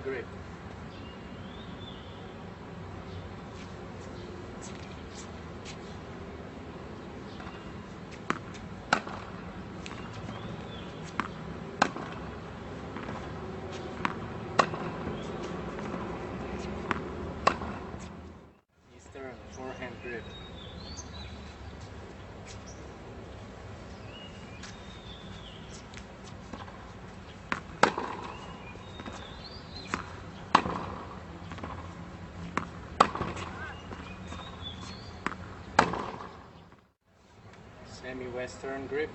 grip. Eastern forehand grip. Semi-western grip.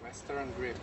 Western grip.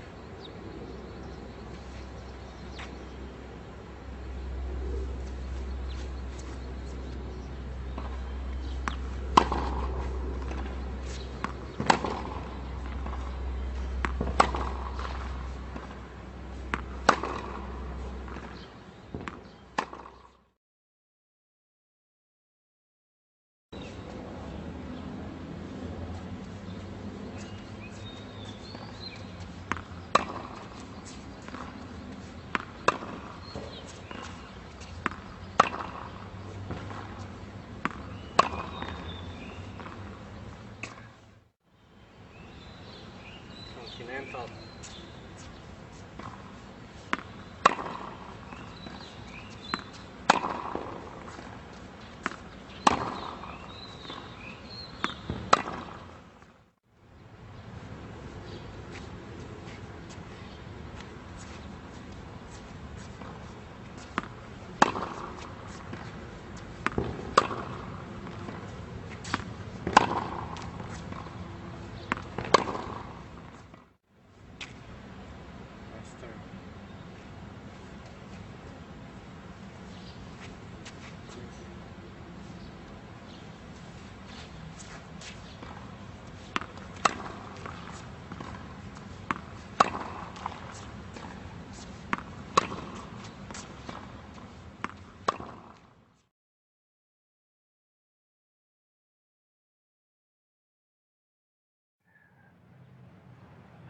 Continental.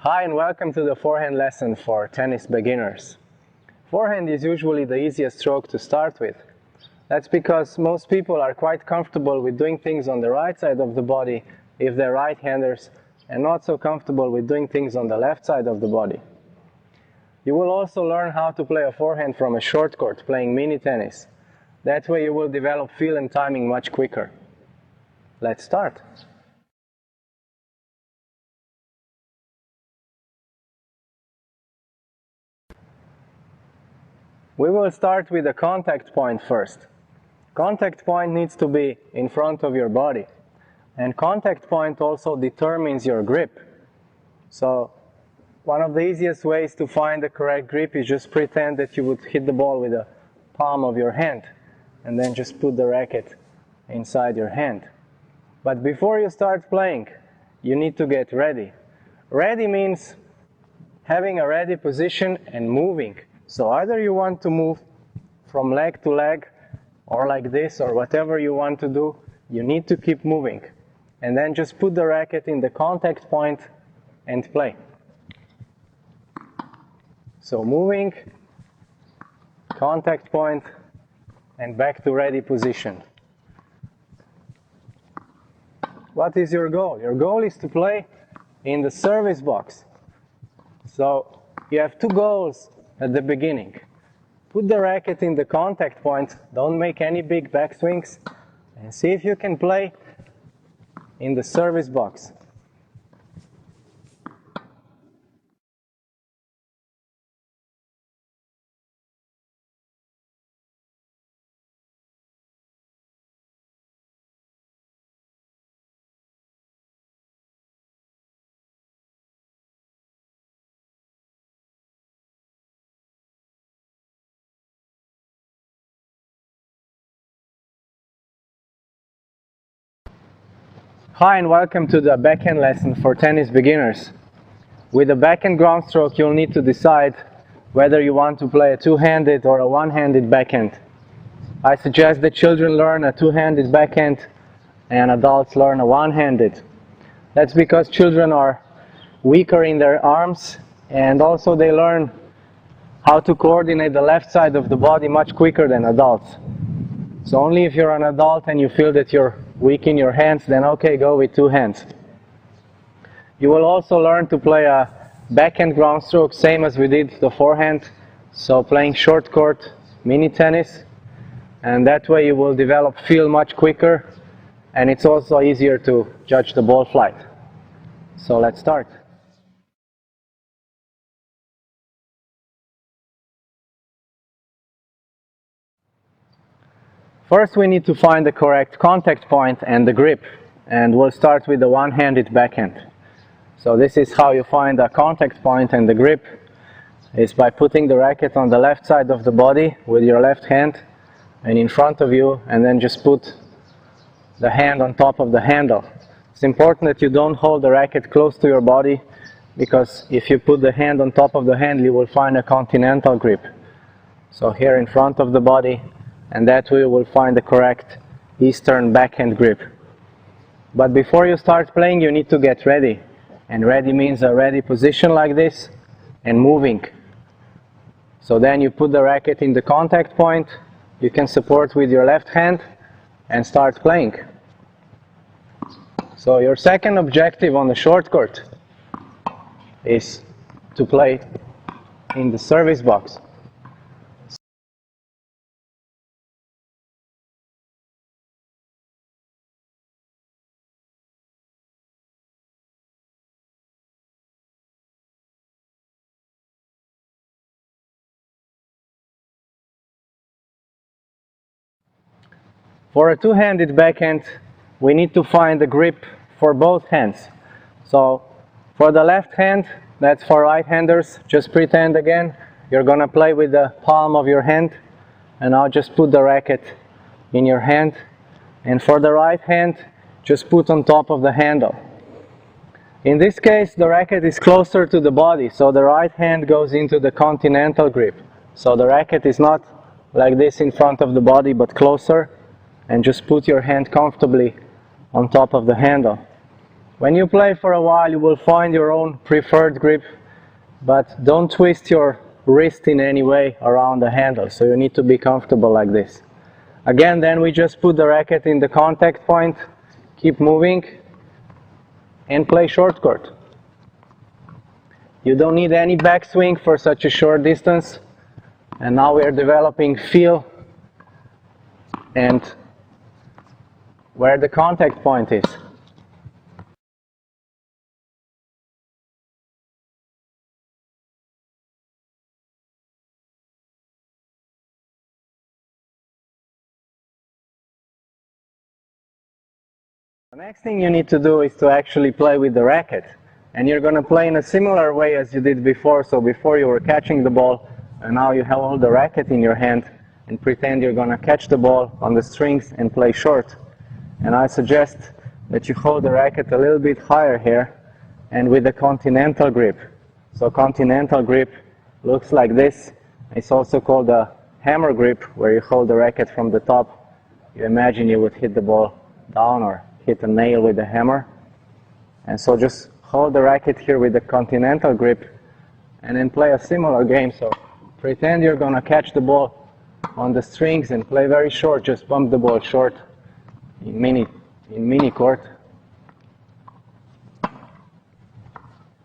Hi and welcome to the forehand lesson for tennis beginners. Forehand is usually the easiest stroke to start with. That's because most people are quite comfortable with doing things on the right side of the body if they're right-handers, and not so comfortable with doing things on the left side of the body. You will also learn how to play a forehand from a short court playing mini tennis. That way you will develop feel and timing much quicker. Let's start. We will start with the contact point first. Contact point needs to be in front of your body. And contact point also determines your grip. So one of the easiest ways to find the correct grip is just pretend that you would hit the ball with the palm of your hand and then just put the racket inside your hand. But before you start playing, you need to get ready. Ready means having a ready position and moving. So either you want to move from leg to leg or like this or whatever you want to do, you need to keep moving. And then just put the racket in the contact point and play. So moving, contact point, and back to ready position. What is your goal? Your goal is to play in the service box. So you have two goals at the beginning. Put the racket in the contact point, don't make any big backswings, and see if you can play in the service box. Hi and welcome to the backhand lesson for tennis beginners. with a backhand ground stroke, you'll need to decide whether you want to play a two-handed or a one-handed backhand. I suggest that children learn a two-handed backhand and adults learn a one-handed. That's because children are weaker in their arms, and also they learn how to coordinate the left side of the body much quicker than adults. So only if you're an adult and you feel that you're weak in your hands, then okay, go with two hands. You will also learn to play a backhand ground stroke, same as we did the forehand. So playing short court mini tennis, and that way you will develop feel much quicker, and it's also easier to judge the ball flight. So let's start. First we need to find the correct contact point and the grip, and we'll start with the one-handed backhand. So this is how you find the contact point and the grip, is by putting the racket on the left side of the body with your left hand and in front of you, and then just put the hand on top of the handle. It's important that you don't hold the racket close to your body, because if you put the hand on top of the handle, you will find a continental grip. So here in front of the body, and that way you will find the correct Eastern backhand grip. But before you start playing, you need to get ready. And ready means a ready position like this, and moving. So then you put the racket in the contact point, you can support with your left hand, and start playing. So your second objective on the short court is to play in the service box. For a two-handed backhand, we need to find the grip for both hands. So for the left hand, that's for right-handers, just pretend again you're gonna play with the palm of your hand, and I'll just put the racket in your hand. And for the right hand, just put on top of the handle. In this case, the racket is closer to the body, so the right hand goes into the continental grip. So the racket is not like this in front of the body, but closer, and just put your hand comfortably on top of the handle. When you play for a while, you will find your own preferred grip, but don't twist your wrist in any way around the handle, so you need to be comfortable like this. Again, then we just put the racket in the contact point, keep moving, and play short court. You don't need any backswing for such a short distance, and now we are developing feel and where the contact point is. The next thing you need to do is to actually play with the racket, and you're going to play in a similar way as you did before. So before you were catching the ball, and now you hold the racket in your hand and pretend you're going to catch the ball on the strings and play short. And I suggest that you hold the racket a little bit higher here and with a continental grip. So continental grip looks like this. It's also called a hammer grip, where you hold the racket from the top. You imagine you would hit the ball down or hit a nail with a hammer. And so just hold the racket here with the continental grip and then play a similar game. So pretend you're going to catch the ball on the strings and play very short. Just bump the ball short in mini court.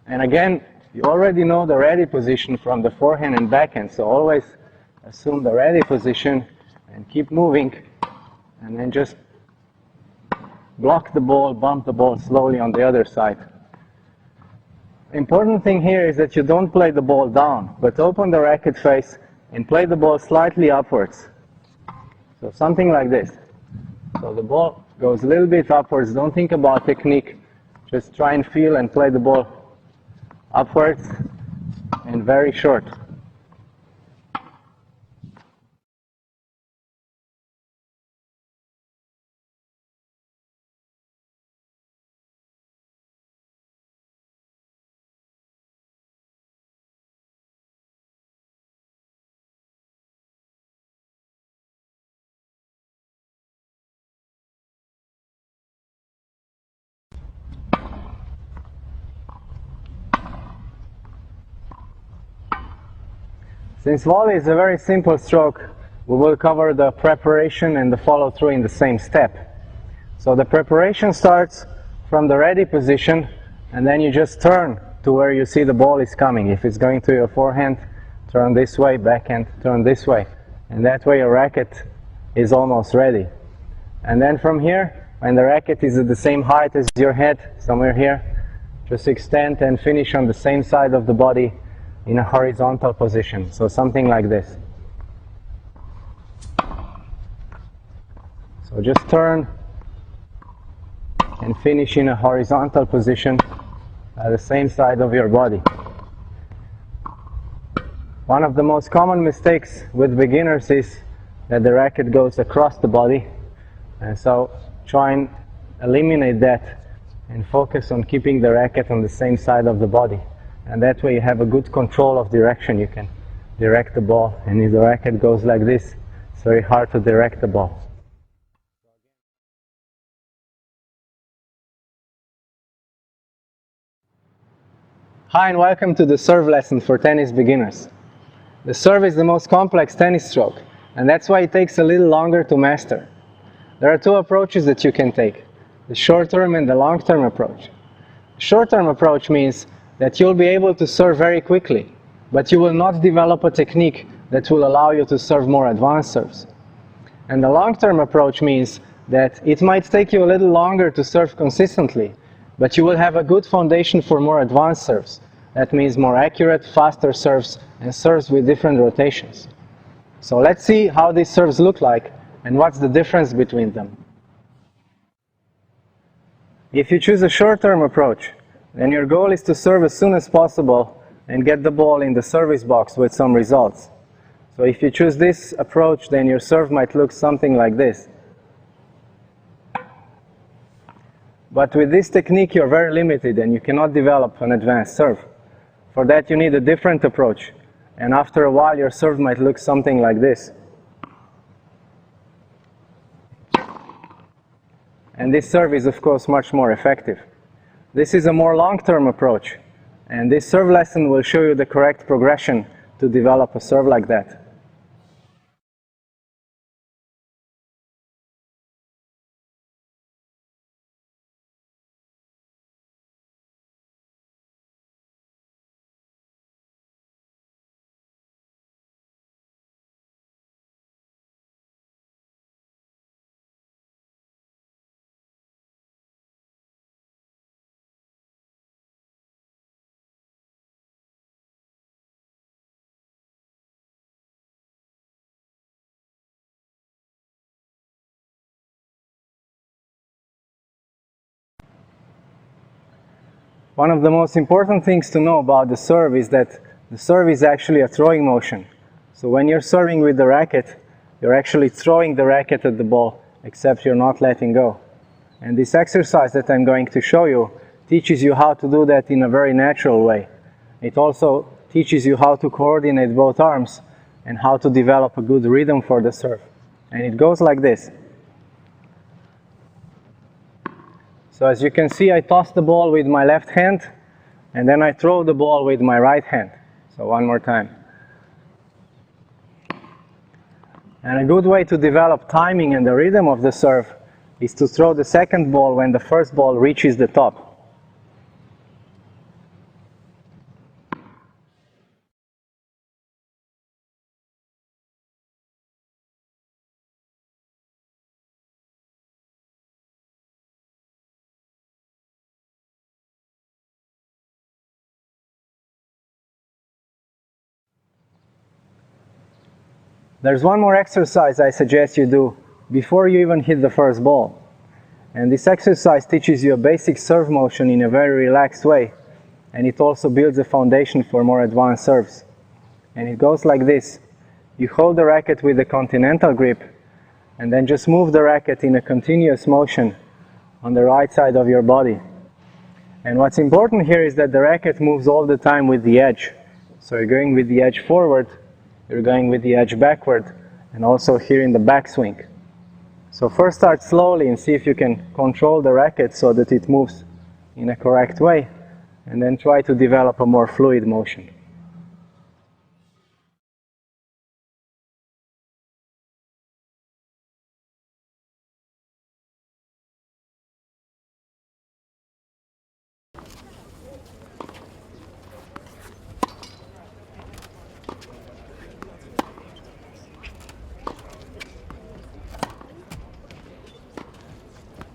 And again, you already know the ready position from the forehand and backhand, so always assume the ready position and keep moving, and then just block the ball, bump the ball slowly on the other side. The important thing here is that you don't play the ball down, but open the racket face and play the ball slightly upwards. So something like this. So the ball goes a little bit upwards. Don't think about technique. Just try and feel and play the ball upwards and very short. Since volley is a very simple stroke, we will cover the preparation and the follow-through in the same step. So the preparation starts from the ready position, and then you just turn to where you see the ball is coming. If it's going to your forehand, turn this way, backhand, turn this way. And that way your racket is almost ready. And then from here, when the racket is at the same height as your head, somewhere here, just extend and finish on the same side of the body in a horizontal position. So something like this. So just turn and finish in a horizontal position at the same side of your body. One of the most common mistakes with beginners is that the racket goes across the body, and so try and eliminate that and focus on keeping the racket on the same side of the body. And that way you have a good control of direction. You can direct the ball, and if the racket goes like this, it's very hard to direct the ball. Hi and welcome to the serve lesson for tennis beginners. The serve is the most complex tennis stroke, and that's why it takes a little longer to master. There are two approaches that you can take, the short-term and the long-term approach. The short-term approach means that you'll be able to serve very quickly, but you will not develop a technique that will allow you to serve more advanced serves. And the long-term approach means that it might take you a little longer to serve consistently, but you will have a good foundation for more advanced serves. That means more accurate, faster serves, and serves with different rotations. So let's see how these serves look like and what's the difference between them. If you choose a short-term approach, then your goal is to serve as soon as possible and get the ball in the service box with some results. So if you choose this approach, then your serve might look something like this. But with this technique you're very limited and you cannot develop an advanced serve. For that you need a different approach, and after a while your serve might look something like this. And this serve is of course much more effective. This is a more long-term approach, and this serve lesson will show you the correct progression to develop a serve like that. One of the most important things to know about the serve is that the serve is actually a throwing motion. So when you're serving with the racket, you're actually throwing the racket at the ball, except you're not letting go. And this exercise that I'm going to show you teaches you how to do that in a very natural way. It also teaches you how to coordinate both arms and how to develop a good rhythm for the serve. And it goes like this. So as you can see, I toss the ball with my left hand, and then I throw the ball with my right hand. So one more time. And a good way to develop timing and the rhythm of the serve is to throw the second ball when the first ball reaches the top. There's one more exercise I suggest you do before you even hit the first ball. And this exercise teaches you a basic serve motion in a very relaxed way, and it also builds a foundation for more advanced serves. And it goes like this. You hold the racket with a continental grip, and then just move the racket in a continuous motion on the right side of your body. And what's important here is that the racket moves all the time with the edge. So you're going with the edge forward, you're going with the edge backward, and also here in the backswing. So first start slowly and see if you can control the racket so that it moves in a correct way, and then try to develop a more fluid motion.